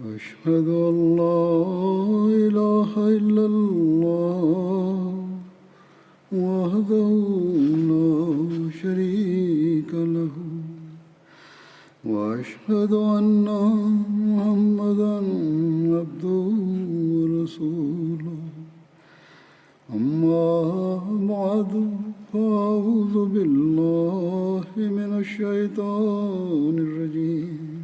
أشهد أن لا إله إلا الله وحده لا شريك له وأشهد أن محمدا عبده ورسوله أما بعد فأعوذ بالله من الشيطان الرجيم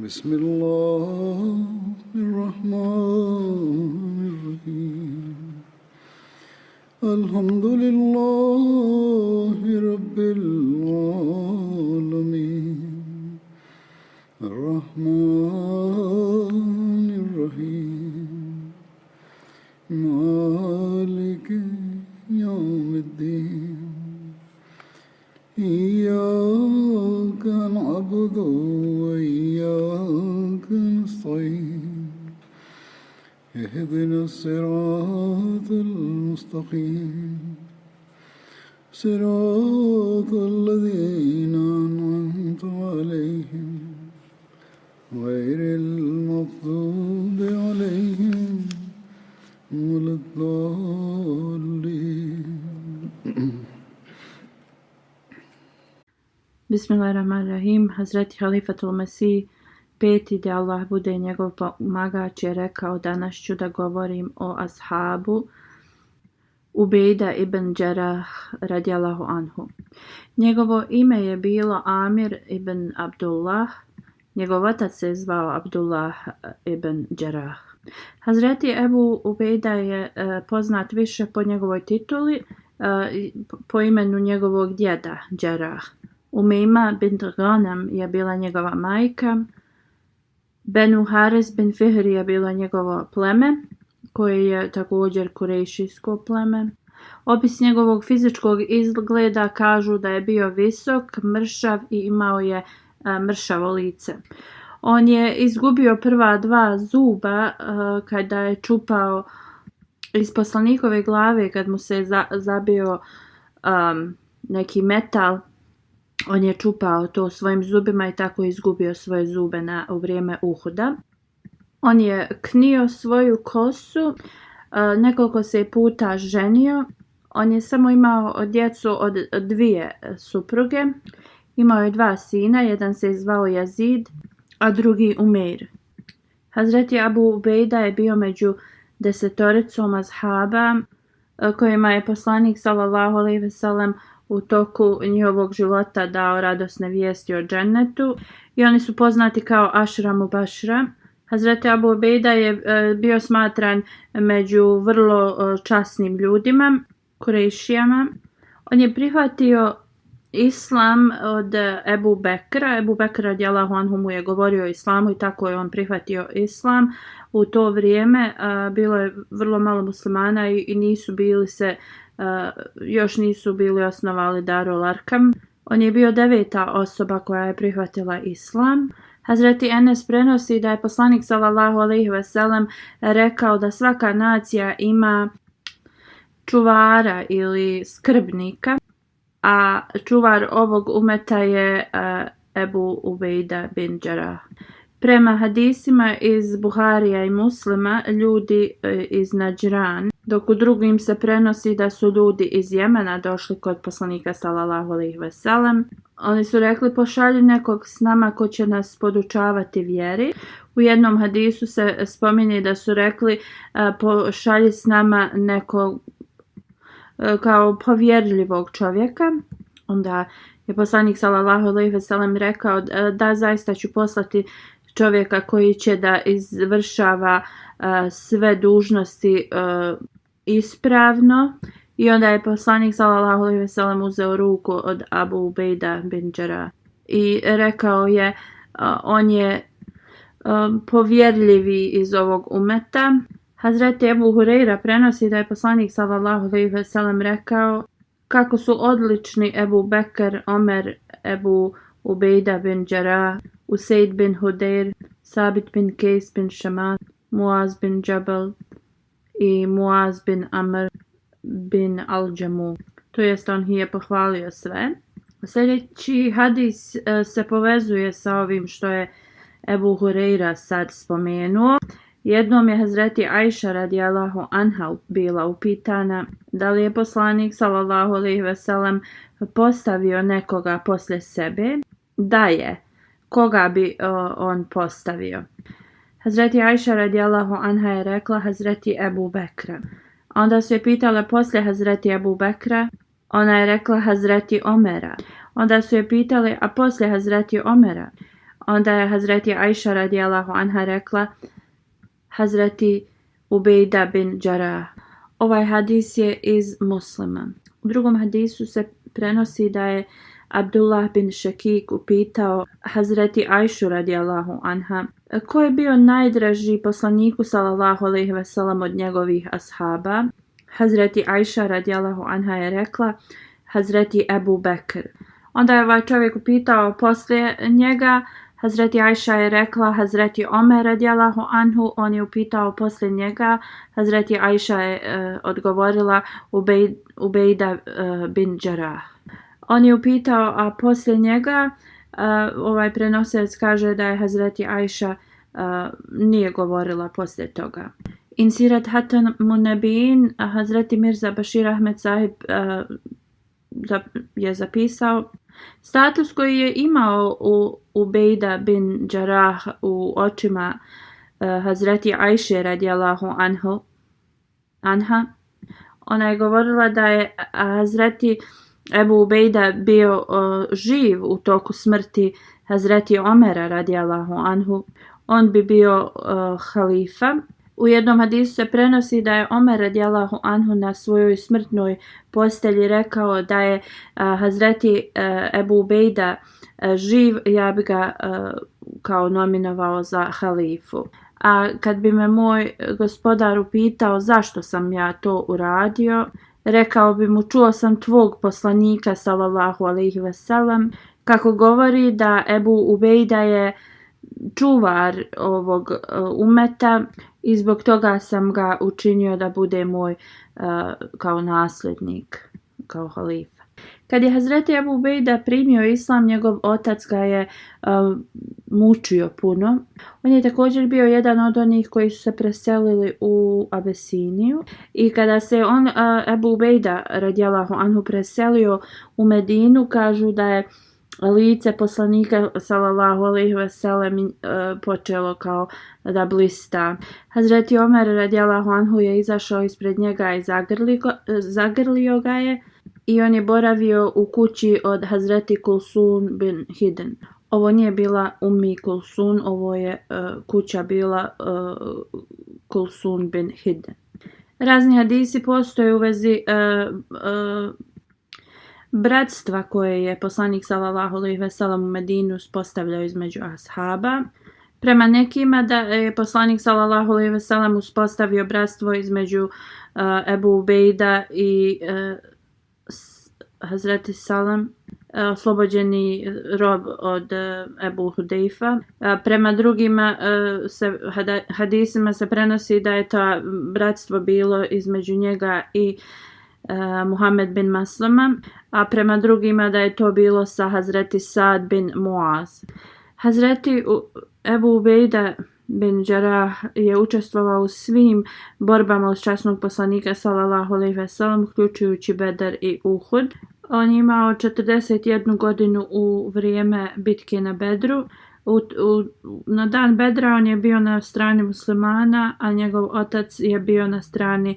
بسم الله الرحمن الرحيم الحمد لله رب العالمين الرحمن الرحيم مالك يوم الدين إياك نعبد وإياك نستعين اهدنا الصراط المستقيم صراط الذين أنعمت عليهم غير المغضوب عليهم ولا الضالين. Bismillahirrahmanirrahim. Hazreti Halifatul Mesih peti da Allah bude njegov pomagač je rekao: danas ću da govorim o ashabu Ubejda ibn Đerah radijallahu anhu. Njegovo ime je bilo Amir ibn Abdullah. Njegov otac se zvao Abdullah ibn Đerah. Hazreti Ebu Ubejda je poznat više po njegovoj tituli, po imenu njegovog djeda Đerah. Umejma bint Ghanam je bila njegova majka. Benu Haris bin Fihr je bilo njegovo pleme, koje je također kurejšijsko pleme. Opis njegovog fizičkog izgleda kažu da je bio visok, mršav i imao je mršavo lice. On je izgubio prva dva zuba kada je čupao iz poslanikove glave, kad mu se zabio neki metal. On je čupao to svojim zubima i tako izgubio svoje zube u vrijeme Uhuda. On je knio svoju kosu, nekoliko se puta ženio. On je samo imao djecu od dvije supruge. Imao je dva sina, jedan se zvao Yazid, a drugi Umeir. Hazreti Abu Ubejda je bio među 10 ashaba kojima je poslanik sallallahu alejhi ve sellem u toku njihovog života dao radosne vijesti o džennetu i oni su poznati kao Ašra Mubašra. Hazreti Abu Ubejda je bio smatran među vrlo časnim ljudima, Kurejšijama. On je prihvatio islam od Ebu Bekra. Ebu Bekr radijallahu anhu mu je govorio o islamu i tako je on prihvatio islam. U to vrijeme bilo je vrlo malo muslimana i nisu bili još nisu bili osnovali Darul Arkam. On je bio 9. osoba koja je prihvatila islam. Hazreti Enes prenosi da je poslanik sallallahu alejhi ve sellem rekao da svaka nacija ima čuvara ili skrbnika, a čuvar ovog umeta je Ebu Ubejda bin Đerah. Prema hadisima iz Buharija i Muslima, ljudi iz Nadžran, dok u drugim se prenosi da su ljudi iz Jemena došli kod poslanika sallallahu alejhi ve sellem. Oni su rekli: pošalji nekog s nama ko će nas podučavati vjeri. U jednom hadisu se spominje da su rekli: pošalji s nama nekog kao povjerljivog čovjeka. Onda je poslanik sallallahu alejhi ve sellem rekao: da, zaista ću poslati čovjeka koji će da izvršava sve dužnosti ispravno. I onda je poslanik sallallahu alejhi ve sellem uzeo ruku od Abu Ubejda bin Đerah i rekao je: on je povjerljivi iz ovog umeta. Hazreti Ebu Hurejra prenosi da je poslanik sallallahu alejhi ve sellem rekao: kako su odlični Ebu Bekr, Omer, Ebu Ubejda bin Đerah, Usejd bin Hudejr, Sabit bin Kejs bin Šamat, Muaz bin Džabal i Muaz bin Amr bin Al-Džamu. To jest on je pohvalio sve. Sljedeći hadis se povezuje sa ovim što je Ebu Hureyra sad spomenuo. Jednom je Hazreti Ajša radijallahu anha bila upitana da li je poslanik sallallahu alejhi ve sellem postavio nekoga poslije sebe. Da je. Koga bi on postavio? Hazreti Ajša radijallahu anha je rekla Hazreti Ebu Bekra. Onda su je pitale poslije Hazreti Ebu Bekra. Ona je rekla Hazreti Omera. Onda su je pitali a poslije Hazreti Omera. Onda je Hazreti Ajša radijallahu anha rekla Hazreti Ubejda bin Džarah. Ovaj hadis je iz Muslima. U drugom hadisu se prenosi da je Abdullah bin Šakik upitao Hazreti Ajšu radijallahu anha ko je bio najdraži poslaniku sallallahu alejhi ve sellem od njegovih ashaba. Hazreti Ajša radijallahu anha je rekla Hazreti Ebu Bekr. Onda je ovaj čovjek upitao poslije njega. Hazreti Ajša je rekla Hazreti Omer radijallahu anhu. On je upitao poslije njega. Hazreti Ajša je odgovorila Ubejda bin Džarah. On je upitao a poslije njega ovaj prenosilac kaže da je Hazreti Ajša nije govorila poslije toga. Insirat Hatan Munabin Hazreti Mirza Bashir Ahmed Sahib je zapisao status koji je imao Ubejda bin Džarah u očima Hazreti Ajše radijallahu anha. Ona je govorila da je Hazreti Ebu Ubejda bio živ u toku smrti Hazreti Omera radijallahu anhu. On bi bio halifa. U jednom hadisu se prenosi da je Omer radijallahu anhu na svojoj smrtnoj postelji rekao da je Hazreti Ebu Ubejda živ, ja bi ga kao nominovao za halifu. A kad bi me moj gospodar upitao zašto sam ja to uradio, rekao bi mu čuo sam tvog poslanika sallallahu alejhi ve sellem kako govori da Ebu Ubejda je čuvar ovog umeta i zbog toga sam ga učinio da bude moj kao nasljednik, kao halifa. Kad je Hazreti Ebu Ubejda primio islam, njegov otac ga je mučio puno. On je također bio jedan od onih koji su se preselili u Abesiniju i kada se on Ebu Ubejda radijallahu anhu preselio u Medinu, kažu da je lice poslanika sallallahu alejhi ve sellem počelo kao da blista. Hazreti Omer radijallahu anhu je izašao ispred njega i zagrlio ga je i on je boravio u kući od Hazreti Kulsun bin Hidden. Ovo nije bila Ummi Kulsun, ovo je kuća bila Kulsun bin Hidden. Razni hadisi postoje u vezi bratstva koje je poslanik sallallahu alejhi ve sellem u Medinu uspostavljao između ashaba. Prema nekima da je poslanik sallallahu alejhi ve sellem uspostavio bratstvo između Ebu Ubejda i Hazreti Salam, oslobođeni rob od Ebu Hudejfa. Prema drugima hadisima se prenosi da je to bratstvo bilo između njega i Muhammed bin Maslama, a prema drugima da je to bilo sa Hazreti Sad bin Muaz. Hazreti Ebu Ubejda bin Džarah je učestvovao u svim borbama uz časnog poslanika sallallahu alejhi ve sellem, uključujući Bedar i Uhud. On je imao 41 godinu u vrijeme bitke na Bedru. Na dan Bedra on je bio na strani muslimana, a njegov otac je bio na strani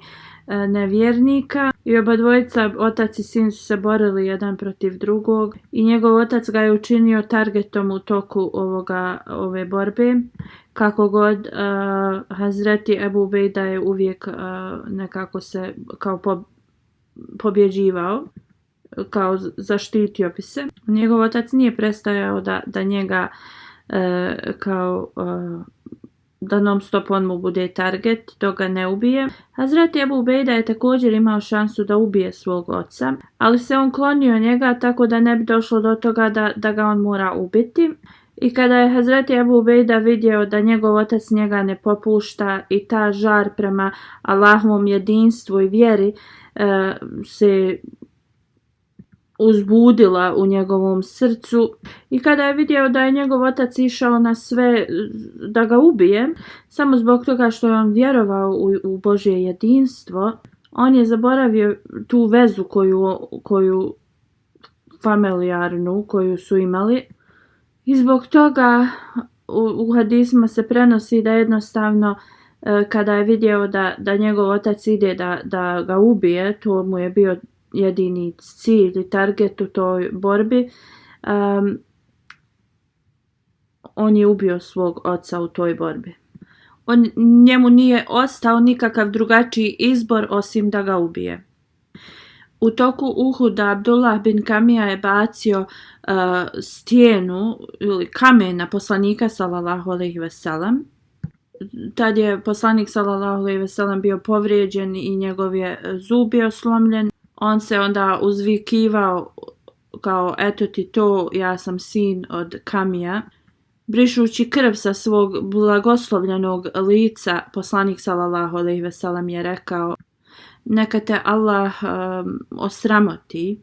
nevjernika i obadvojica, otac i sin, su se borili jedan protiv drugog i njegov otac ga je učinio targetom u toku ove borbe. Kako god, Hazreti Ebu Ubejda je uvijek nekako se kao pobjeđivao, kao zaštitio bi se. Njegov otac nije prestajao da njega kao da non stop on mu bude target, to ga ne ubije. Hazreti Ebu Ubejda je također imao šansu da ubije svog oca, ali se on klonio njega tako da ne bi došlo do toga da ga on mora ubiti. I kada je Hazreti Ebu Ubejda vidio da njegov otac njega ne popušta i ta žar prema Allahovom jedinstvu i vjeri se uzbudila u njegovom srcu i kada je vidio da je njegov otac išao na sve da ga ubije, samo zbog toga što je on vjerovao u Božje jedinstvo, on je zaboravio tu vezu koju familijarnu koju su imali i zbog toga u hadisima se prenosi da jednostavno kada je vidio da njegov otac ide da ga ubije, to mu je bio jedini cilj i target u toj borbi, on je ubio svog oca u toj borbi. Njemu nije ostao nikakav drugačiji izbor osim da ga ubije. U toku Uhuda Abdullah bin Kamija je bacio stijenu ili kamen na poslanika sallallahu alejhi ve sellem. Tad je poslanik sallallahu alejhi ve sellem bio povrijeđen i njegov je zub bio slomljen. On se onda uzvikivao kao eto ti to, ja sam sin od Kamija. Brišući krv sa svog blagoslovljenog lica, poslanik sallallahu alejhi ve sellem je rekao: neka te Allah osramoti.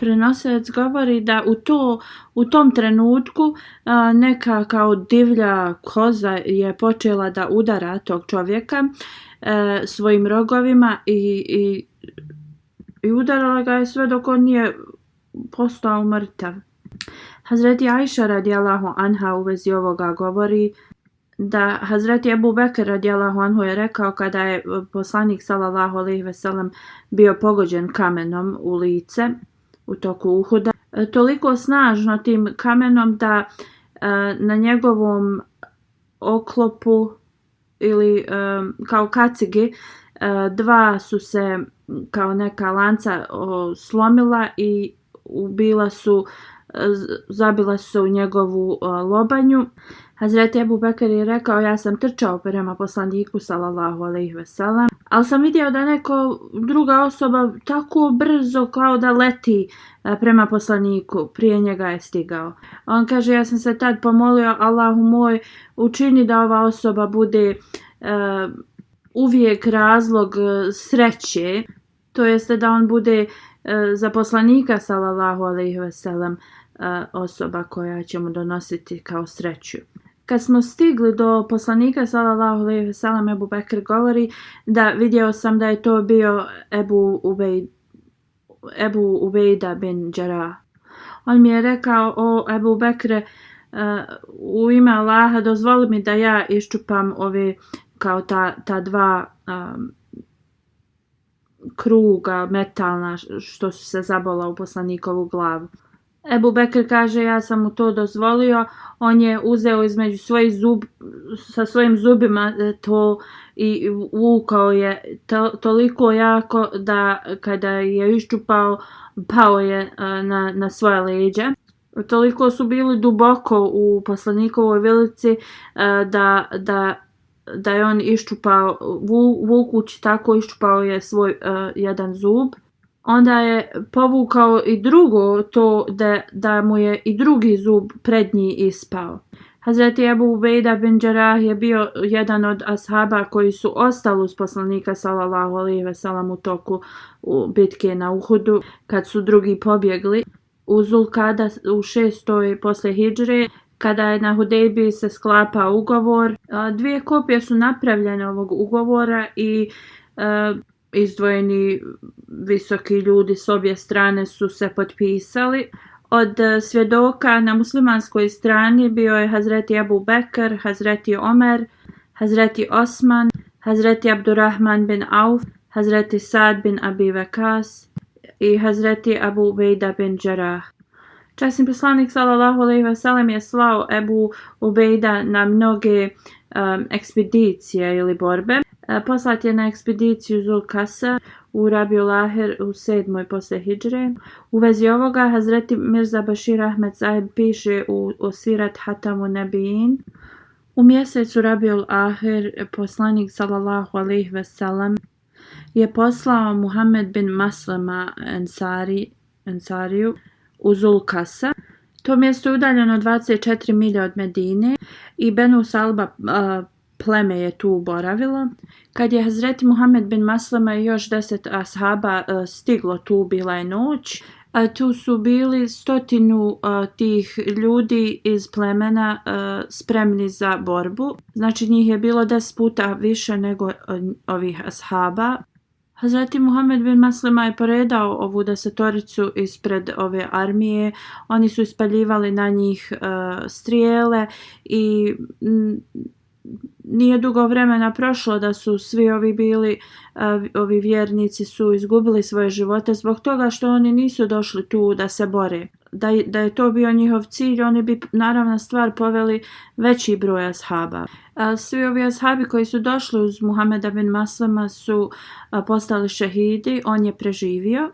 Prenosilac govori da u tom trenutku neka kao divlja koza je počela da udara tog čovjeka svojim rogovima i udarala ga je sve dok on nije postao mrtav. Hazreti Ajša radijallahu anha u vezi ovoga govori da Hazreti Ebu Bekr radijallahu anhu je rekao kada je poslanik sallallahu alejhi ve sellem bio pogođen kamenom u lice u toku Uhuda, toliko snažno tim kamenom da na njegovom oklopu ili kao kacigi dva su se kao neka lanca slomila i zabila su u njegovu lobanju. Hazreti Ebu Bekr je rekao: ja sam trčao prema poslaniku sallallahu alejhi ve sellem, ali sam vidio da neko druga osoba tako brzo kao da leti prema poslaniku, prije njega je stigao. On kaže: ja sam se tad pomolio: Allahu moj, učini da ova osoba bude uvijek razlog sreće, to jeste da on bude za poslanika sallallahu alejhi ve sellem osoba koja će mu donositi kao sreću. Kad smo stigli do poslanika sallallahu alejhi ve sellem, Ebu Bekr govori da vidio sam da je to bio Ebu Ubejda bin Đerah. On mi je rekao: o Ebu Bekre, u ime Allaha dozvoli mi da ja iščupam ove kao ta dva kruga metalna što su se zabola u poslanikovu glavu. Ebu Bekr kaže: ja sam mu to dozvolio. On je uzeo između sa svojim zubima to i vukao je toliko jako da kada je iščupao, pao je na svoje leđa. Toliko su bili duboko u poslanikovoj vilici da je on iščupao, vukući tako iščupao je svoj jedan zub. Onda je povukao i drugo to da mu je i drugi zub prednji ispao. Hazreti Ebu Ubejda bin Đerah je bio jedan od ashaba koji su ostali uz poslanika sallallahu alejhi ve sellem u toku bitke na Uhudu kad su drugi pobjegli. U Zulkada u 6. posle hidžre, kada je na Hudejbiji se sklapao ugovor, 2 kopije su napravljene ovog ugovora i izdvojeni visoki ljudi s obje strane su se potpisali. Od svjedoka na muslimanskoj strani bio je Hazreti Ebu Bekr, Hazreti Omer, Hazreti Osman, Hazreti Abdurrahman bin Auf, Hazreti Sad bin Abi Vakas i Hazreti Ebu Ubejda bin Đerah. Časni poslanik sallallahu alejhi ve sellem je slao Ebu Ubejda na mnoge ekspedicije ili borbe. Poslat je na ekspediciju Zulkasa u Rabiul Ahir u 7. posle hidžre. U vezi ovoga Hazreti Mirza Bashir Ahmed Sahib piše u Sirat Hatamu Nebijin: u mjesecu Rabiul Ahir poslanik sallallahu alejhi ve sellem je poslao Muhammed bin Maslama Ensariju u Zulkasa. To mjesto je udaljeno 24 milje od Medine i Benu Salba pleme je tu boravilo. Kad je Hazreti Muhammed bin Maslama i još 10 ashaba stiglo tu, bila je noć, Tu su bili 100 tih ljudi iz plemena spremni za borbu. Znači njih je bilo 10 puta više nego ovih ashaba. Hazreti Muhammed bin Maslama je poredao ovu 10 ispred ove armije. Oni su ispaljivali na njih strijele i nije dugo vremena prošlo da su svi ovi vjernici su izgubili svoje živote zbog toga što oni nisu došli tu da se bore. Da je to bio njihov cilj, oni bi naravna stvar poveli veći broj ashaba. Svi ovi ashabi koji su došli uz Muhameda bin Maslama su postali šehidi, on je preživio.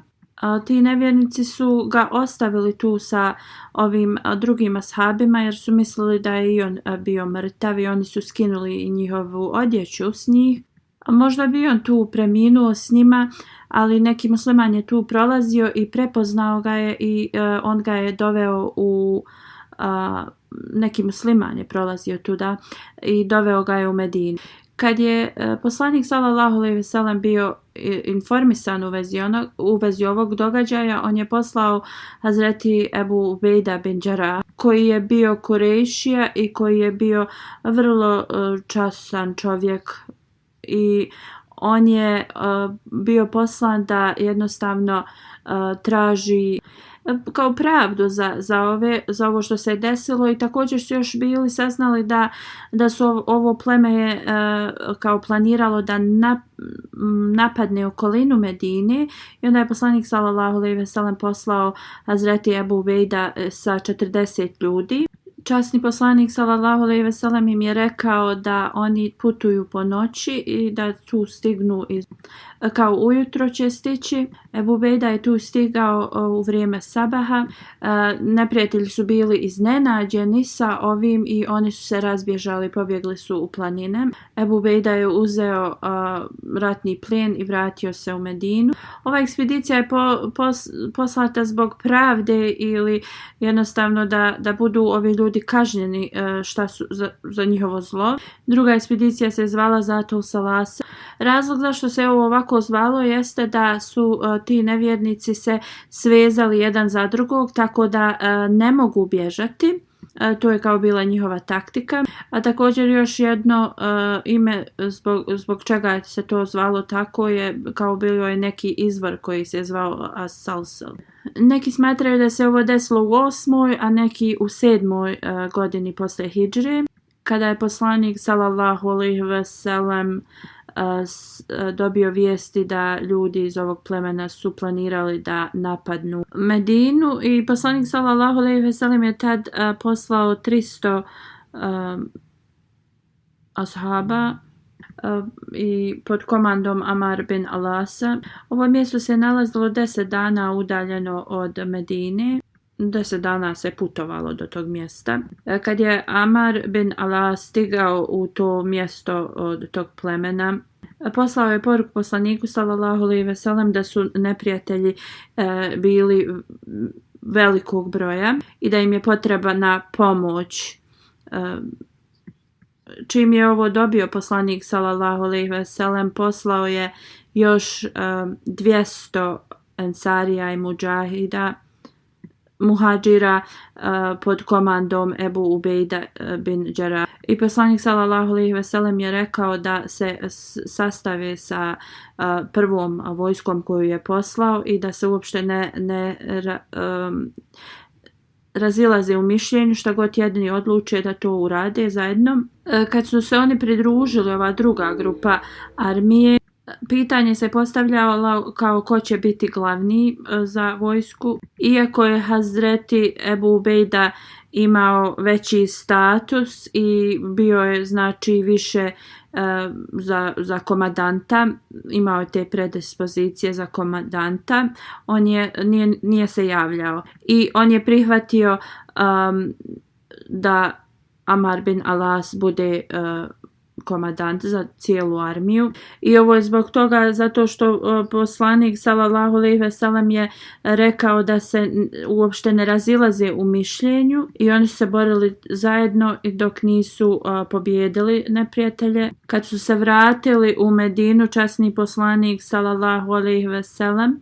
Ti nevjernici su ga ostavili tu sa ovim drugim ashabima jer su mislili da je i on bio mrtav i oni su skinuli njihovu odjeću s njih. Možda bi on tu preminuo s njima, ali neki musliman je tu prolazio i prepoznao ga je i on ga je doveo u... neki musliman je prolazio tuda i doveo ga je u Medinu. Kad je poslanik sallallahu alejhi ve sellem bio informisan u vezi ovog događaja, on je poslao Hazreti Ebu Ubejda bin Đarah, koji je bio Kurejšija i koji je bio vrlo častan čovjek i on je bio poslan da jednostavno traži kao pravdu za ovo što se je desilo i također su još bili saznali da su ovo pleme je kao planiralo da napadne okolinu Medine i onda je poslanik sallallahu alejhi ve sellem poslao Hazreti Ebu Ubejda sa 40 ljudi. Časni poslanik sallallahu alejhi ve sellem im je rekao da oni putuju po noći i da tu stignu kao ujutro će stići. Ebu Ubejda je tu stigao u vrijeme sabaha. Neprijatelji su bili iznenađeni sa ovim i oni su se razbježali, pobjegli su u planine. Ebu Ubejda je uzeo ratni plijen i vratio se u Medinu. Ova ekspedicija je poslata zbog pravde ili jednostavno da budu ovi ljudi kažnjeni šta su za njihovo zlo. Druga ekspedicija se zvala Zatul Salasa. Razlog zašto se ovo ovako zvalo jeste da su ti nevjernici se svezali jedan za drugog tako da ne mogu bježati. To je kao bila njihova taktika. A također još jedno ime zbog čega se to zvalo tako je kao bilo je neki izvor koji se zvao As-Salsal. Neki smatraju da se ovo desilo u 8. a neki u 7. godini posle hidžre, kada je poslanik sallallahu alejhi ve sellem dobio vijesti da ljudi iz ovog plemena su planirali da napadnu Medinu i poslanik sallallahu alejhi ve sellem je tad poslao 300 ashaba i pod komandom Amar bin Alasa. Ovo mjesto se nalazilo 10 dana udaljeno od Medine. 10 dana se putovalo do tog mjesta. Kad je Amar bin Alas stigao u to mjesto od tog plemena, poslao je poruku poslaniku sallallahu alejhi ve sellem da su neprijatelji bili velikog broja i da im je potrebna pomoć. Čim je ovo dobio poslanik sallallahu alejhi ve sellem, poslao je još 200 ensarija i muhadžira pod komandom Ebu Ubejda bin Đarah. I poslanik sallallahu alejhi ve sellem je rekao da se sastave sa prvom vojskom koju je poslao i da se uopšte ne razilaze u mišljenju, šta god jedni odluče da to urade zajedno. Kad su se oni pridružili, ova druga grupa armije, pitanje se postavljalo kao ko će biti glavni za vojsku. Iako je Hazreti Ebu Ubejda imao veći status i bio je znači više za komandanta, imao je te predispozicije za komandanta, on nije se javljao i on je prihvatio da Amar bin Alas bude komandant za cijelu armiju. I ovo je zbog toga zato što poslanik sallallahu alejhi ve sellem je rekao da se uopšte ne razilaze u mišljenju i oni su se borili zajedno i dok nisu pobijedili neprijatelje. Kad su se vratili u Medinu, časni poslanik sallallahu alejhi ve sellem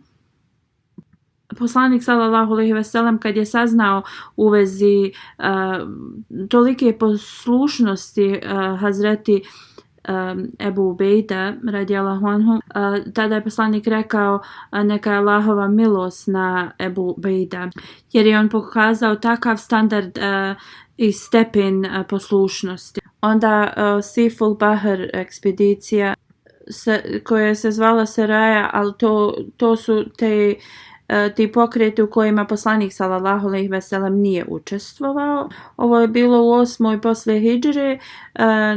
poslanik sallallahu alejhi ve sellem kad je saznao u vezi tolike poslušnosti Hazreti Ebu Ubejda radijallahu anhu, tada je poslanik rekao neka je Allahova milost na Ebu Ubejda, jer je on pokazao takav standard i stepen poslušnosti. Onda Siful Bahr ekspedicija koja se zvala Seraja, ali to su ti pokreti u kojima poslanik sallallahu alejhi ve sellem nije učestvovao. Ovo je bilo u 8. poslije hidžre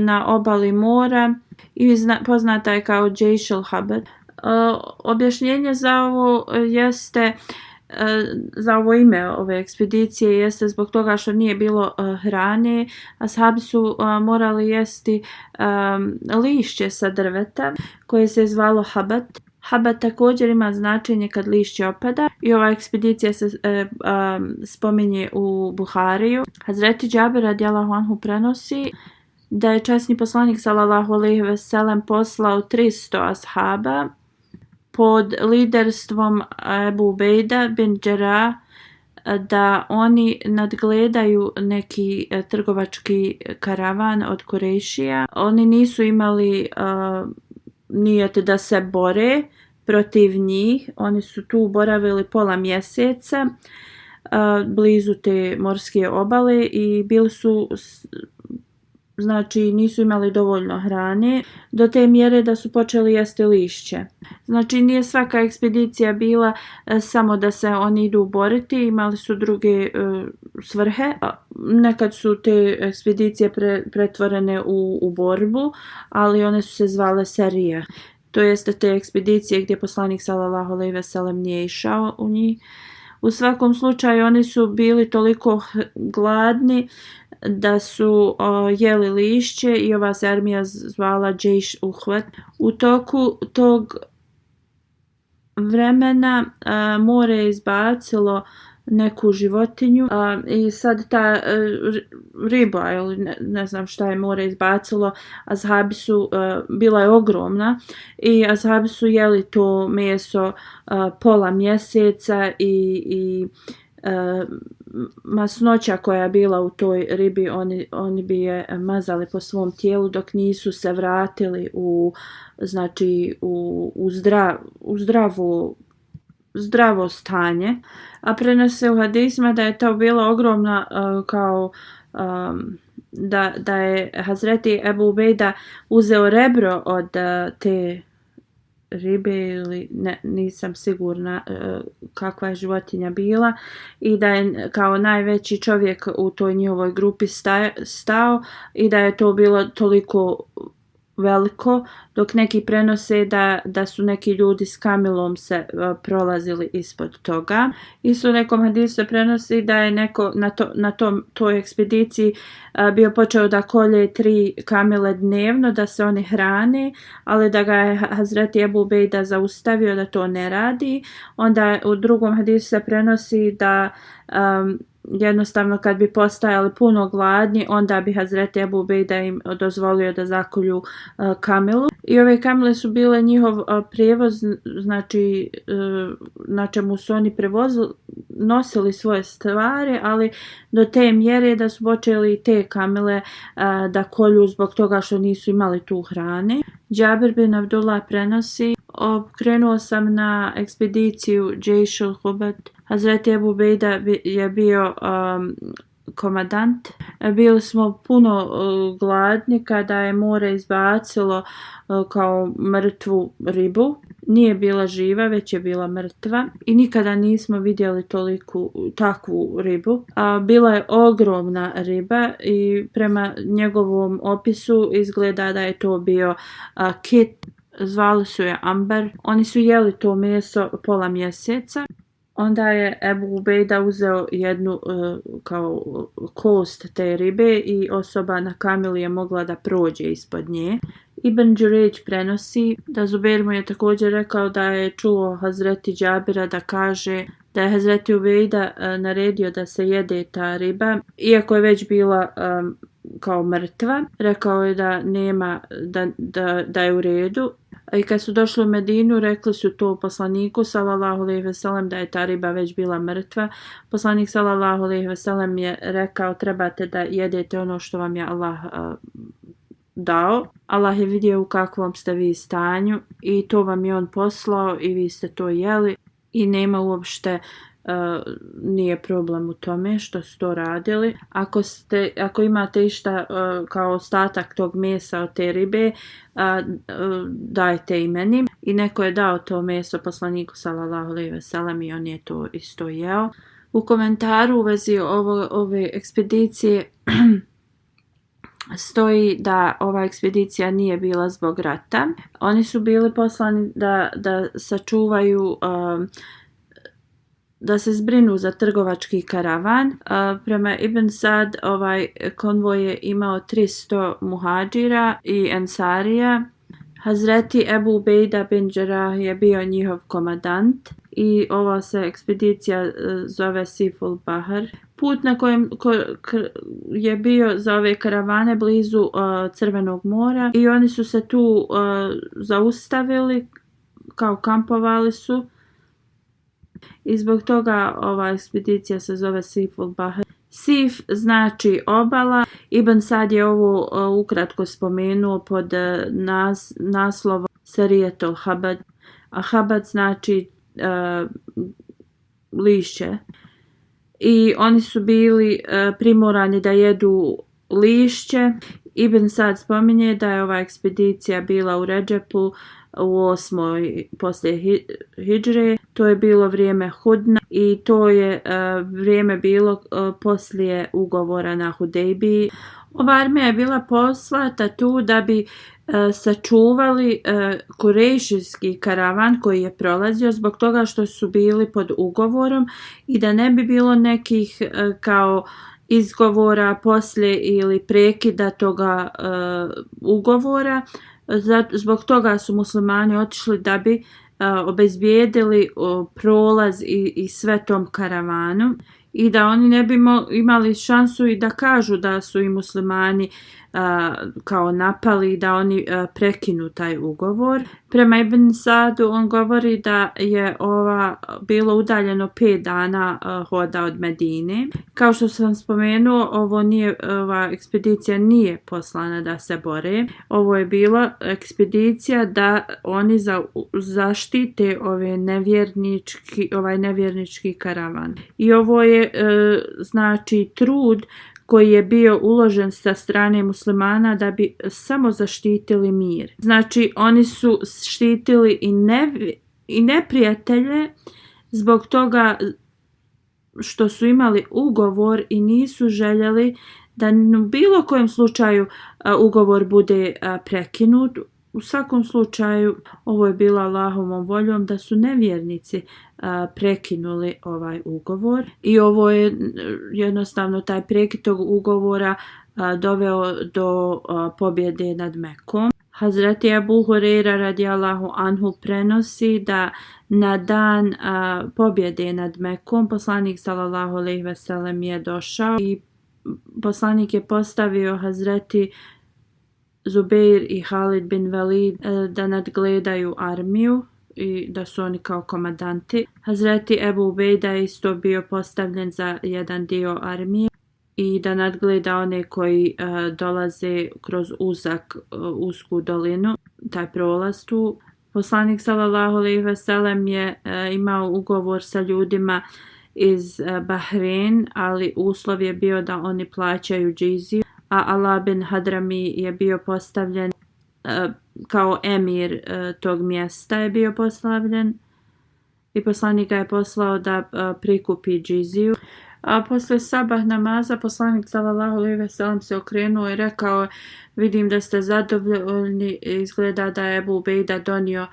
na obali mora i poznata je kao Džejš al-Habad. Objašnjenje za ovo jeste za ovo ime ove ekspedicije jeste zbog toga što nije bilo hrane, ashabi su morali jesti lišće sa drveta koje se zvalo habat. Habat također ima značenje kad lišće opada i ova ekspedicija se spominje u Buhariju. Hazreti Džabir radijallahu anhu prenosi da je časni poslanik sallallahu alejhi ve sellem poslao 300 ashaba pod liderstvom Ebu Ubejda bin Džerah da oni nadgledaju neki trgovački karavan od Kurejšija. Oni nisu imali nijet da se bore protiv njih. Oni su tu boravili pola mjeseca blizu te morske obale i bili su, znači nisu imali dovoljno hrane do te mjere da su počeli jesti lišće. Znači nije svaka ekspedicija bila samo da se oni idu boriti, imali su druge svrhe. Nekad su te ekspedicije pretvorene u borbu, ali one su se zvale serije. To jeste te ekspedicije gdje poslanik sallallahu alejhi ve sellem nije išao u njih. U svakom slučaju oni su bili toliko gladni da su jeli lišće i ova se armija zvala Džejš Uhvat. U toku tog vremena more je izbacilo neku životinju i sad ta riba ili ne znam šta je more izbacilo, ashabi su, bila je ogromna i ashabi su jeli to meso pola mjeseca i masnoća koja je bila u toj ribi, oni bi je mazali po svom tijelu dok nisu se vratili znači u zdravo stanje. A prenose u hadisima da je to bila ogromna kao da je Hazreti Ebu Ubejda uzeo rebro od te ribe ili nisam sigurna kakva je životinja bila i da je kao najveći čovjek u toj njihovoj grupi stao i da je to bilo toliko veliko, dok neki prenose da su neki ljudi s kamilom se prolazili ispod toga. Isto u nekom hadisu se prenosi da je neko na toj ekspediciji bio počeo da kolje 3 kamile dnevno, da se oni hrane, ali da ga je Hazreti Ebu Ubejda zaustavio da to ne radi. Onda u drugom hadisu se prenosi da jednostavno kad bi postajali puno gladni, onda bi Hazreti Ebu Ubejda im dozvolio da zakolju kamilu. I ove kamile su bile njihov prijevoz, znači na čemu su oni nosili svoje stvari, ali do te mjere da su počeli te kamile da kolju zbog toga što nisu imali tu hrane. Džabir bin Abdullah prenosi: krenuo sam na ekspediciju Džejš al-Hubad. Hazreti Ebu Ubejda je bio komadant. Bili smo puno gladni kada je more izbacilo kao mrtvu ribu. Nije bila živa, već je bila mrtva i nikada nismo vidjeli takvu ribu. Bila je ogromna riba i prema njegovom opisu izgleda da je to bio kit. Zvali su je ambar. Oni su jeli to meso pola mjeseca. Onda je Ebu Ubejda uzeo jednu kao kost te ribe i osoba na kamili je mogla da prođe ispod nje. Ibn Đurejđ prenosi da Zubair mu je također rekao da je čuo Hazreti Džabira da kaže da je Hazreti Ubejda naredio da se jede ta riba, iako je već bila kao mrtva. Rekao je da nema, da je u redu. I kad su došli u Medinu, rekli su to poslaniku sallallahu alejhi ve sellem da je ta riba već bila mrtva. Poslanik sallallahu alejhi ve sellem je rekao trebate da jedete ono što vam je Allah dao. Allah je vidio u kakvom ste vi stanju i to vam je on poslao i vi ste to jeli i nema uopšte nije problem u tome što su to radili. Ako imate išta kao ostatak tog mesa od te ribe, dajte i meni. I neko je dao to meso poslaniku sallallahu alejhi ve sellem i on je to isto jeo. U komentaru u vezi ove ekspedicije stoji da ova ekspedicija nije bila zbog rata. Oni su bili poslani da sačuvaju da se zbrinu za trgovački karavan. Prema Ibn Sad, ovaj konvoj je imao 300 muhadžira i ensarija. Hazreti Ebu Ubejda bin Džerah je bio njihov komandant i ova se ekspedicija zove Siful Bahar. Put na kojem je bio za ove karavane blizu Crvenog mora i oni su se tu zaustavili, kao kampovali su. I zbog toga ova ekspedicija se zove Siful Bahar. Sif znači obala. Ibn Sad je ovo ukratko spomenuo pod naslovom Serijetul Habad. A Habad znači lišće. I oni su bili primorani da jedu lišće. Ibn Sad spominje da je ova ekspedicija bila u Redžepu u 8. poslije hidžre. To je bilo vrijeme Hudna i to je vrijeme bilo poslije ugovora na Hudejbiji. Ova armija je bila poslata tu da bi sačuvali kurejšijski karavan koji je prolazio zbog toga što su bili pod ugovorom i da ne bi bilo nekih kao izgovora poslije ili prekida toga ugovora. Zbog toga su muslimani otišli da bi obezbijedili prolaz i sve tom karavanu i da oni ne bi imali šansu i da kažu da su i muslimani kao napali i da oni prekinu taj ugovor. Prema Ibn Sadu on govori da je ova bilo udaljeno 5 dana hoda od Medine. Kao što sam spomenuo, ova ekspedicija nije poslana da se bore. Ovo je bila ekspedicija da oni zaštite ovaj nevjernički karavan. I ovo je znači trud koji je bio uložen sa strane muslimana da bi samo zaštitili mir. Znači oni su štitili i neprijatelje zbog toga što su imali ugovor i nisu željeli da u bilo kojem slučaju ugovor bude prekinut. U svakom slučaju ovo je bilo Allahovom voljom da su nevjernici prekinuli ovaj ugovor i ovo je jednostavno taj prekid tog ugovora doveo do pobjede nad Mekom. Hazreti Ebu Hureyra radijallahu anhu prenosi da na dan pobjede nad Mekom poslanik sallallahu alejhi ve sellem je došao i poslanik je postavio Hazreti Zubeir i Halid bin Velid da nadgledaju armiju i da su oni kao komandanti. Hazreti Ebu Ubejda je isto bio postavljen za jedan dio armije i da nadgleda one koji dolaze kroz usku dolinu, taj prolaz tu. Poslanik sallallahu alejhi ve sellem je imao ugovor sa ljudima iz Bahrein, ali uslov je bio da oni plaćaju džiziju, a Ala bin Hadrami je bio postavljen kao emir tog mjesta je bio postavljen i poslanik ga je poslao da prikupi džiziju. A posle sabah namaza poslanik sallallahu alejhi ve sellem se okrenuo i rekao: vidim da ste zadovoljni, izgleda da je Ebu Ubejda donio